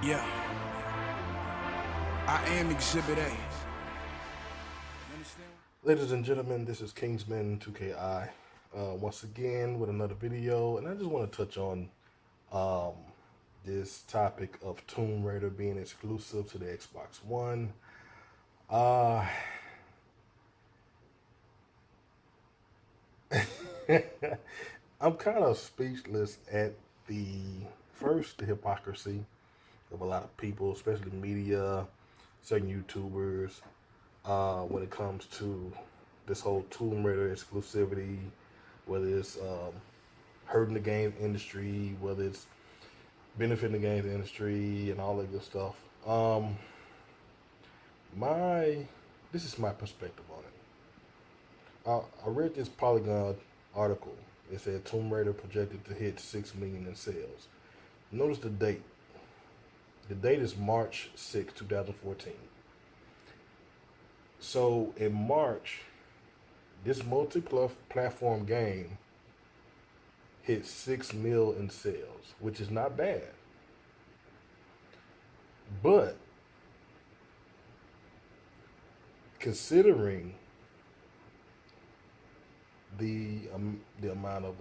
Yeah, I am Exhibit A. You understand? Ladies and gentlemen, this is Kingsman 2KI once again with another video, and I just want to touch on um, this topic of Tomb Raider being exclusive to the Xbox One. Uh, I'm kind of speechless at the hypocrisy of a lot of people, especially media, certain YouTubers, when it comes to this whole Tomb Raider exclusivity, whether it's hurting the game industry, whether it's benefiting the games industry, and all that good stuff. My This is my perspective on it. I read this Polygon article. It said Tomb Raider projected to hit 6 million in sales. Notice the date. The date is March 6, 2014. So in March, this multi-platform game hit 6 mil in sales, which is not bad. But considering the amount of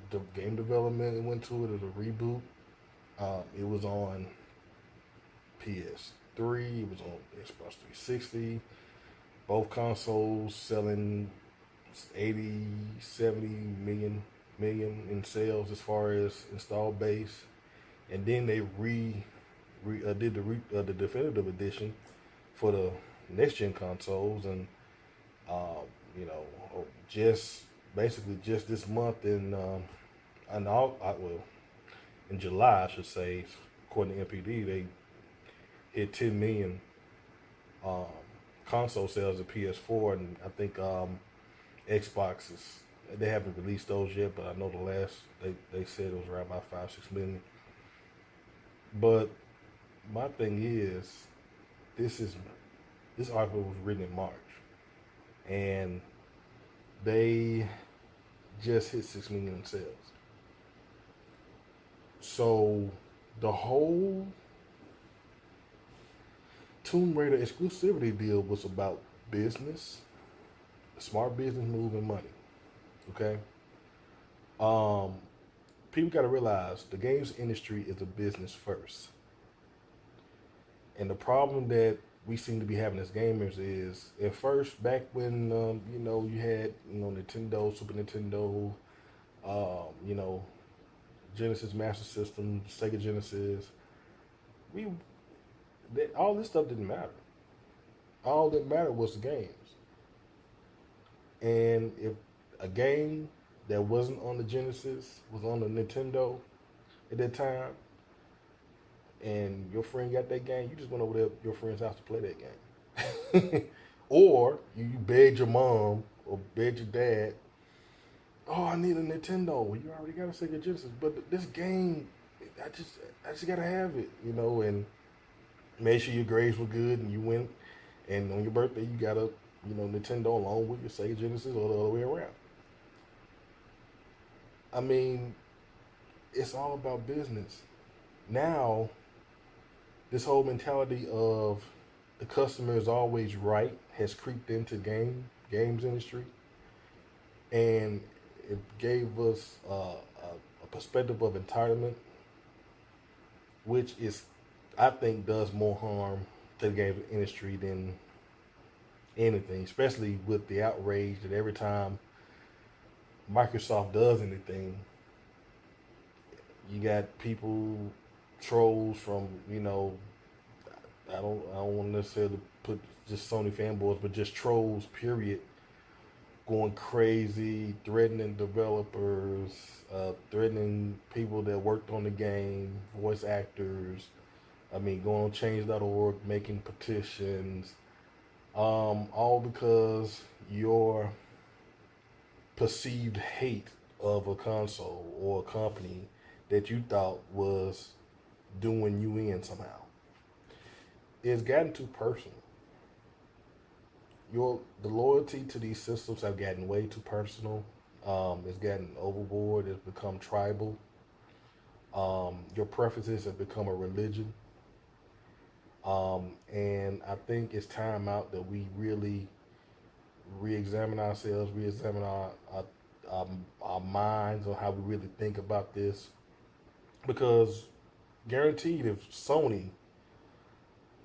the game development it went to it as a reboot, it was on PS3, it was on Xbox 360, both consoles selling 80, 70 million in sales as far as installed base, and then they did the definitive edition for the next gen consoles, and uh, you know, just basically just this month in July, I should say, according to NPD, they hit 10 million um, console sales of PS4, and I think Xbox is, they haven't released those yet, but I know the last they said it was around about 5-6 million. But my thing is, this is this article was written in March, and they just hit 6 million in sales. So the whole Tomb Raider exclusivity deal was about business, smart business move, and money. Okay. Um, People got to realize the games industry is a business first, and the problem that we seem to be having as gamers is, at first, back when you had Nintendo, Super Nintendo, you know, Genesis Master System, Sega Genesis, we all this stuff didn't matter. All that mattered was the games, and if a game that wasn't on the Genesis was on the Nintendo at that time, and your friend got that game, you just went over there to your friend's house to play that game. Or you begged your mom or begged your dad, oh, I need a Nintendo. Well, you already got a Sega Genesis, but this game, I just gotta have it, and make sure your grades were good, and you went, and on your birthday you got a Nintendo along with your Sega Genesis, or the other way around. I mean, it's all about business. Now, this whole mentality of the customer is always right has creeped into games industry, and it gave us a perspective of entitlement, which is, I think, does more harm to the game industry than anything. Especially with the outrage that every time Microsoft does anything, you got people, trolls from I don't want to necessarily put just Sony fanboys, but just trolls, period, going crazy, threatening developers, threatening people that worked on the game, voice actors. I mean, going on change.org, making petitions, all because your perceived hate of a console or a company that you thought was doing you in somehow. It's gotten too personal. The loyalty to these systems have gotten way too personal. It's gotten overboard. It's become tribal. Your preferences have become a religion. And I think it's time out that we really re-examine ourselves, re-examine our, our minds on how we really think about this. Because guaranteed, if Sony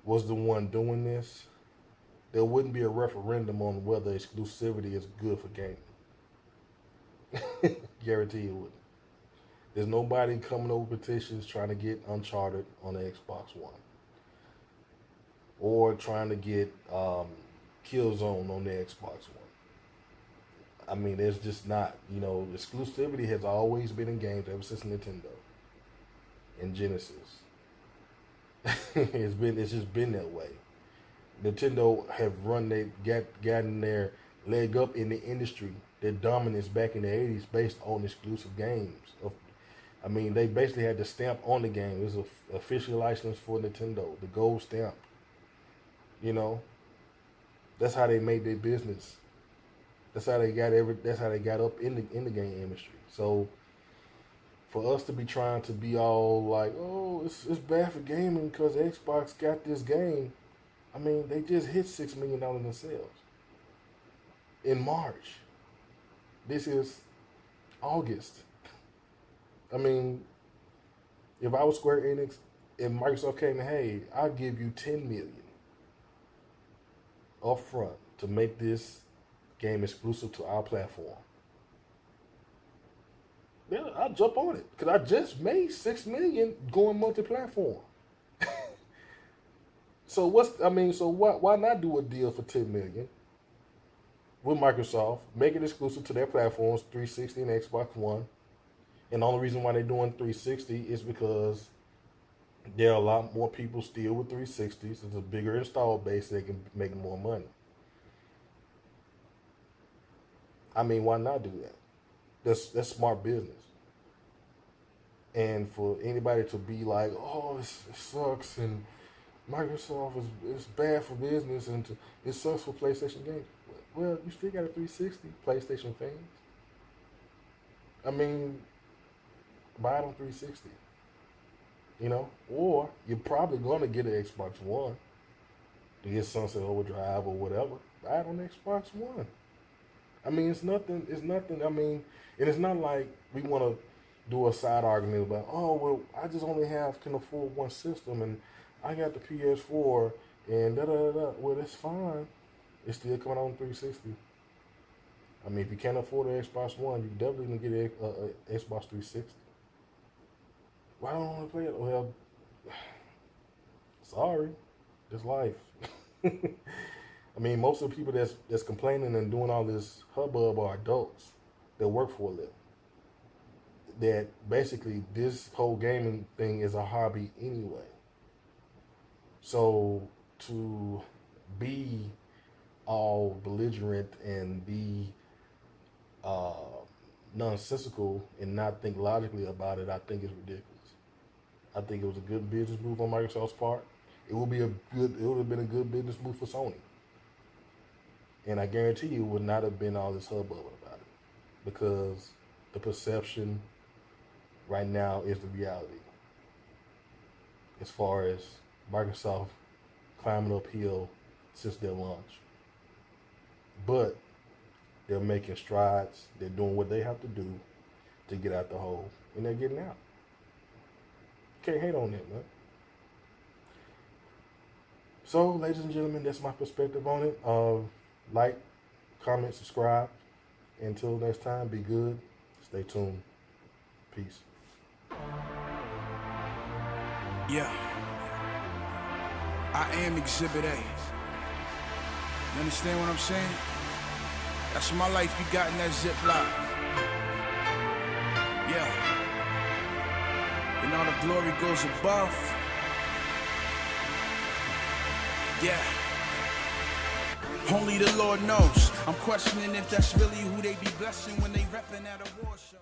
was the one doing this, there wouldn't be a referendum on whether exclusivity is good for gaming. Guarantee it wouldn't. There's nobody coming over petitions trying to get Uncharted on the Xbox One, or trying to get Killzone on the Xbox One. I mean, there's just not. You know, exclusivity has always been in games ever since Nintendo and Genesis. It's just been that way. Nintendo have gotten their leg up in the industry, their dominance back in the 80s based on exclusive games. I mean, they basically had the stamp on the game. It was an official license for Nintendo, the gold stamp. You know, that's how they made their business. That's how they got up in the game industry. So for us to be trying to be all like, oh, it's bad for gaming because Xbox got this game. I mean, they just hit $6 million in sales in March. This is August. I mean, if I was Square Enix and Microsoft came and, hey, I'll give you $10 million up front to make this game exclusive to our platform, yeah, I'll jump on it because I just made $6 million going multi-platform. So why not do a deal for $10 million with Microsoft, make it exclusive to their platforms, 360 and Xbox One? And the only reason why they're doing 360 is because there are a lot more people still with 360s. It's a bigger install base, so they can make more money. I mean, why not do that? That's smart business. And for anybody to be like, oh, it sucks, and Microsoft is bad for business, and it sucks for PlayStation games. Well, you still got a 360, PlayStation fans. I mean, buy it on 360. You know, or you're probably going to get an Xbox One to get Sunset Overdrive or whatever. Buy it on Xbox One. I mean, it's nothing. I mean, and it's not like we want to do a side argument about, oh, well, I just only can afford one system, and I got the PS4, and da-da-da-da. Well, that's fine. It's still coming on 360. I mean, if you can't afford an Xbox One, you definitely can get an Xbox 360. Why don't I want to play it? Well, sorry. It's life. I mean, most of the people that's complaining and doing all this hubbub are adults that work for a living. That basically this whole gaming thing is a hobby anyway. So to be all belligerent and be nonsensical and not think logically about it, I think is ridiculous. I think it was a good business move on Microsoft's part. It would have been a good business move for Sony. And I guarantee you it would not have been all this hubbub about it. Because the perception right now is the reality. As far as Microsoft climbing uphill since their launch. But they're making strides. They're doing what they have to do to get out the hole. And they're getting out. Can't hate on that, man. So, ladies and gentlemen, that's my perspective on it. Like, comment, subscribe. Until next time, be good. Stay tuned. Peace. Yeah. I am Exhibit A. You understand what I'm saying? That's my life you got in that Ziploc. Yeah. And all the glory goes above. Yeah. Only the Lord knows. I'm questioning if that's really who they be blessing when they reppin' at a war show.